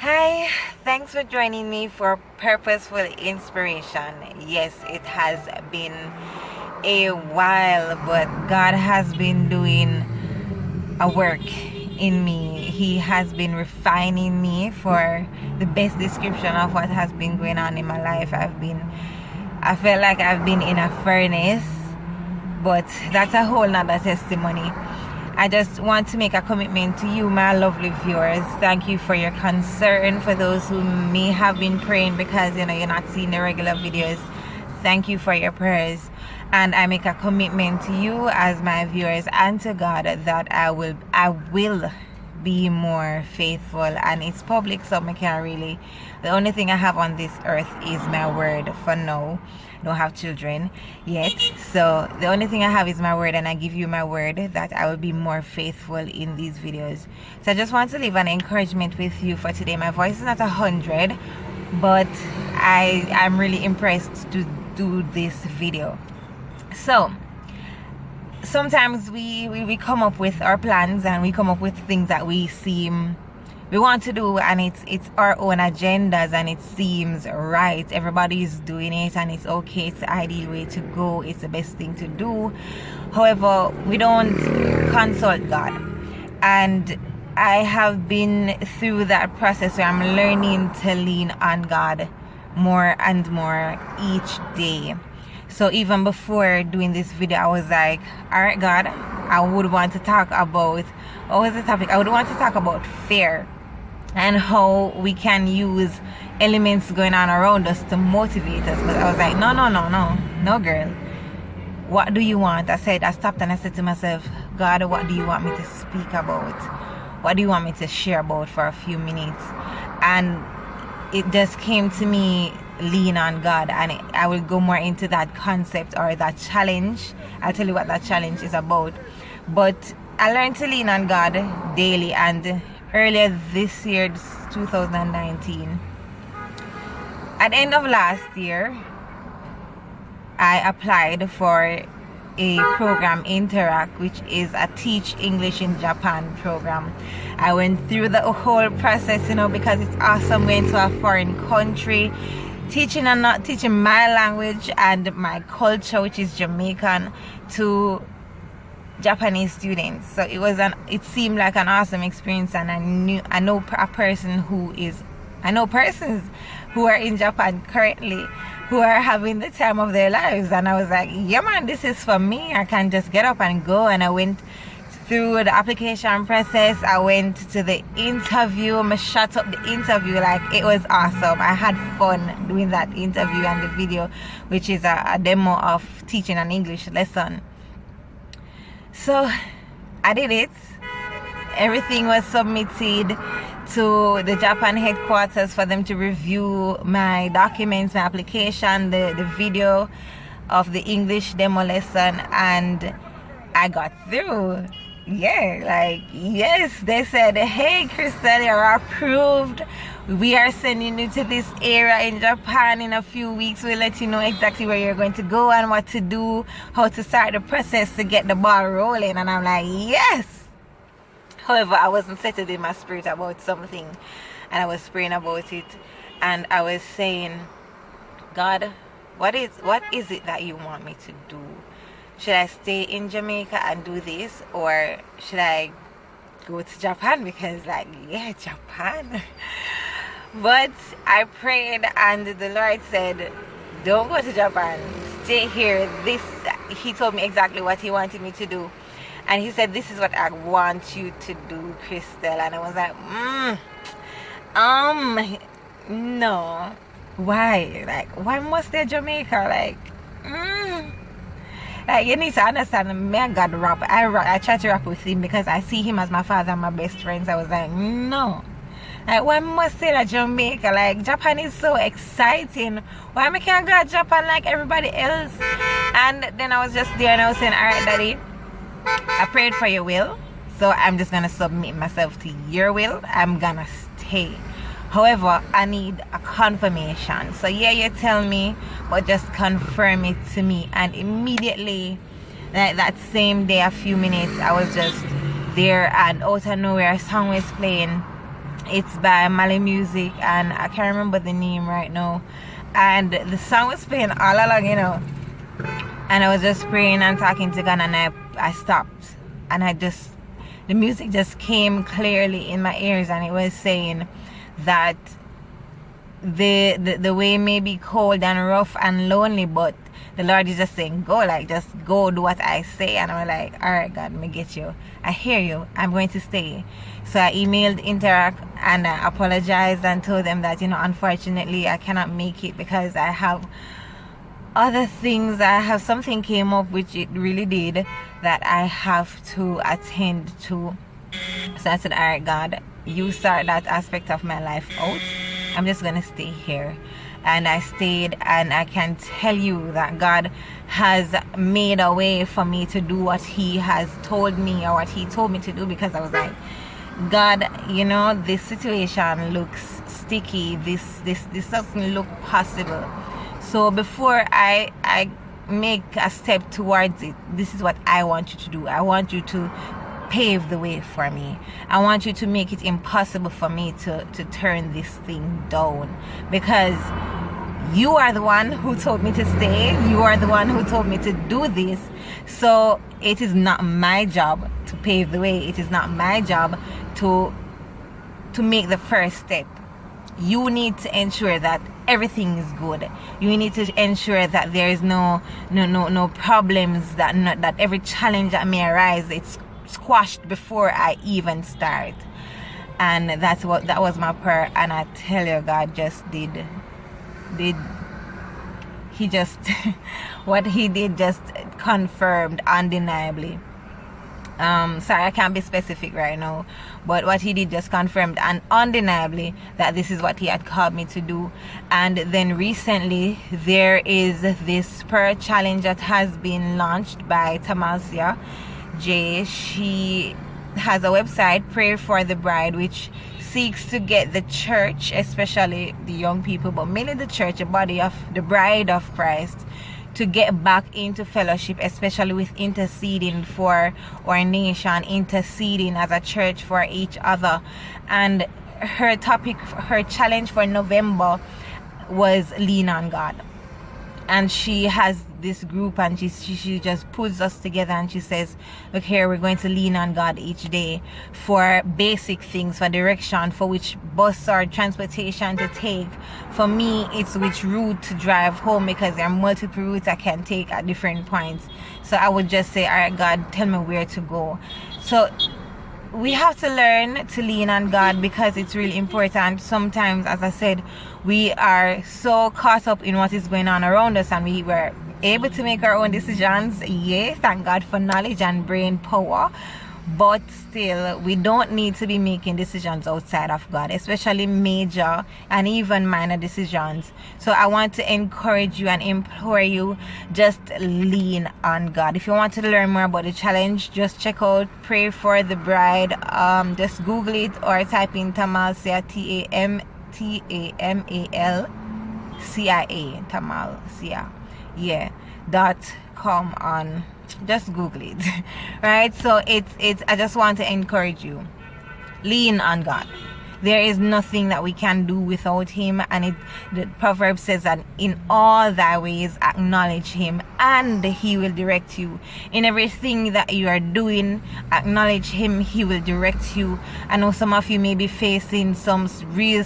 Hi, thanks for joining me for Purposeful Inspiration. Yes, it has been a while, but God has been doing a work in me. He has been refining me for the best description of what has been going on in my life. I felt like I've been in a furnace, but that's a whole nother testimony. I just want to make a commitment to you, my lovely viewers. Thank you for your concern. For those who may have been praying because you're not seeing the regular videos, thank you for your prayers. And I make a commitment to you as my viewers and to God that I will be more faithful. And it's public, so I can't really, the only thing I have on this earth is my word for now. Don't have children yet, so the only thing I have is my word, and I give you my word that I will be more faithful in these videos. So I just want to leave an encouragement with you for today. My voice is not 100, but I'm really impressed to do this video. So sometimes we come up with our plans, and we come up with things that we want to do, and it's our own agendas, and it seems right. Everybody's doing it, and it's okay. It's the ideal way to go. It's the best thing to do. However, we don't consult God, and I have been through that process where I'm learning to lean on God more and more each day. So even before doing this video, I was like, all right, God, I would want to talk about, what was the topic? I would want to talk about fear and how we can use elements going on around us to motivate us. But I was like, no, girl. What do you want? I stopped and I said to myself, God, what do you want me to speak about? What do you want me to share about for a few minutes? And it just came to me, lean on God. And I will go more into that concept or that challenge. I'll tell you what that challenge is about. But I learned to lean on God daily, and earlier this year, 2019, at the end of last year, I applied for a program, Interact, which is a Teach English in Japan program. I went through the whole process, because it's awesome going to a foreign country, teaching and not teaching my language and my culture, which is Jamaican, to Japanese students. So it seemed like an awesome experience, and I know persons who are in Japan currently who are having the time of their lives, and I was like, yeah man, this is for me. I can just get up and go. And I went through the application process. I went to the interview. I shut up the interview. Like, it was awesome. I had fun doing that interview and the video, which is a demo of teaching an English lesson. So I did it. Everything was submitted to the Japan headquarters for them to review my documents, my application, the video of the English demo lesson, and I got through. Yes, they said, hey Crystal, you're approved. We are sending you to this area in Japan in a few weeks. We'll let you know exactly where you're going to go and what to do, how to start the process to get the ball rolling. And I'm like, yes. However, I wasn't settled in my spirit about something, and I was praying about it, and I was saying, God, what is it that you want me to do? Should I stay in Jamaica and do this, or should I go to Japan? Because Japan. But I prayed, and the Lord said, don't go to Japan, stay here. He told me exactly what he wanted me to do, and he said, this is what I want you to do, Crystal. And I was like, no. Why? Why must they Jamaica? You need to understand, me and God rap. I try to rap with him because I see him as my father and my best friends. I was like, no. Why must say that Jamaica? Japan is so exciting. Why I can't go to Japan like everybody else? And then I was just there, and I was saying, all right, Daddy, I prayed for your will, so I'm just gonna submit myself to your will. I'm gonna stay. However, I need a confirmation. So yeah, you tell me, but just confirm it to me. And immediately, that same day, a few minutes, I was just there, and out of nowhere a song was playing It's by Mali Music, and I can't remember the name right now. And the song was playing all along, and I was just praying and talking to God, and I stopped, and the music just came clearly in my ears, and it was saying that the way may be cold and rough and lonely, but the Lord is just saying, go, just go, do what I say. And I'm like, all right, God, me get you. I hear you. I'm going to stay. So I emailed Interact and I apologized and told them that, unfortunately, I cannot make it because I have other things. I have something came up, which it really did, that I have to attend to. So I said, all right, God, you sort that aspect of my life out. I'm just going to stay here. And I stayed, and I can tell you that God has made a way for me to do what He has told me, or what He told me to do, because I was like, God, this situation looks sticky. This doesn't look possible. So before I make a step towards it, this is what I want you to do. I want you to pave the way for me. I want you to make it impossible for me to turn this thing down, because you are the one who told me to stay. You are the one who told me to do this. So it is not my job to pave the way. It is not my job to make the first step. You need to ensure that everything is good. You need to ensure that there is no problems, that every challenge that may arise, it's squashed before I even start. And that was my prayer. And I tell you, God just did He just what He did just confirmed undeniably. Sorry, I can't be specific right now, but what He did just confirmed and undeniably that this is what He had called me to do. And then recently there is this prayer challenge that has been launched by Tamalsia J. She has a website, Pray for the Bride, which seeks to get the church, especially the young people, but mainly the church, the body of the bride of Christ, to get back into fellowship, especially with interceding for our nation, interceding as a church for each other. And her challenge for November was Lean on God. And she has this group, and she just puts us together, and she says, look here, we're going to lean on God each day for basic things, for direction, for which bus or transportation to take. For me, it's which route to drive home, because there are multiple routes I can take at different points. So I would just say, all right, God, tell me where to go. So we have to learn to lean on God, because it's really important. Sometimes, as I said, we are so caught up in what is going on around us, and we were able to make our own decisions. Yeah, thank God for knowledge and brain power. But still, we don't need to be making decisions outside of God, especially major and even minor decisions. So I want to encourage you and implore you, just lean on God. If you want to learn more about the challenge, just check out Pray for the Bride. Just Google it or type in Tamalsia, TAMALCIA, Tamalsia, .com on. Just Google it. Right? So it's I just want to encourage you, lean on God. There is nothing that we can do without Him, and the proverb says that in all thy ways acknowledge Him, and He will direct you. In everything that you are doing, acknowledge Him, He will direct you. I know some of you may be facing some real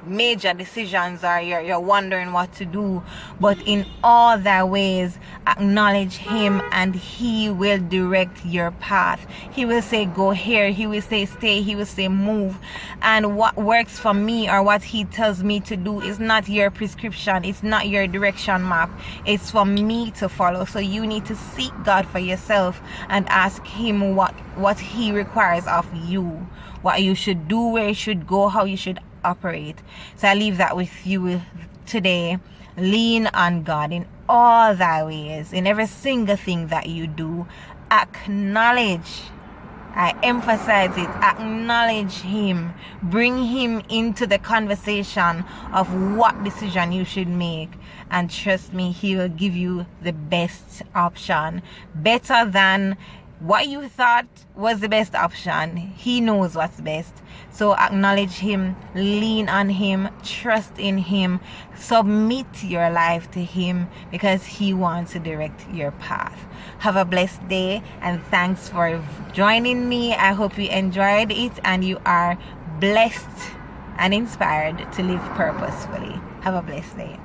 major decisions, or you're wondering what to do, but in all thy ways acknowledge Him, and He will direct your path. He will say go here, He will say stay, He will say move. And what works for me, or what He tells me to do, is not your prescription, it's not your direction map, it's for me to follow. So you need to seek God for yourself and ask Him what He requires of you, what you should do, where you should go, how you should operate. So I leave that with you today. Lean on God in all thy ways, in every single thing that you do. Acknowledge, I emphasize it, acknowledge Him. Bring Him into the conversation of what decision you should make, and trust me, He will give you the best option, better than what you thought was the best option, He knows what's best. So acknowledge Him, lean on Him, trust in Him, submit your life to Him, because He wants to direct your path. Have a blessed day, and thanks for joining me. I hope you enjoyed it and you are blessed and inspired to live purposefully. Have a blessed day.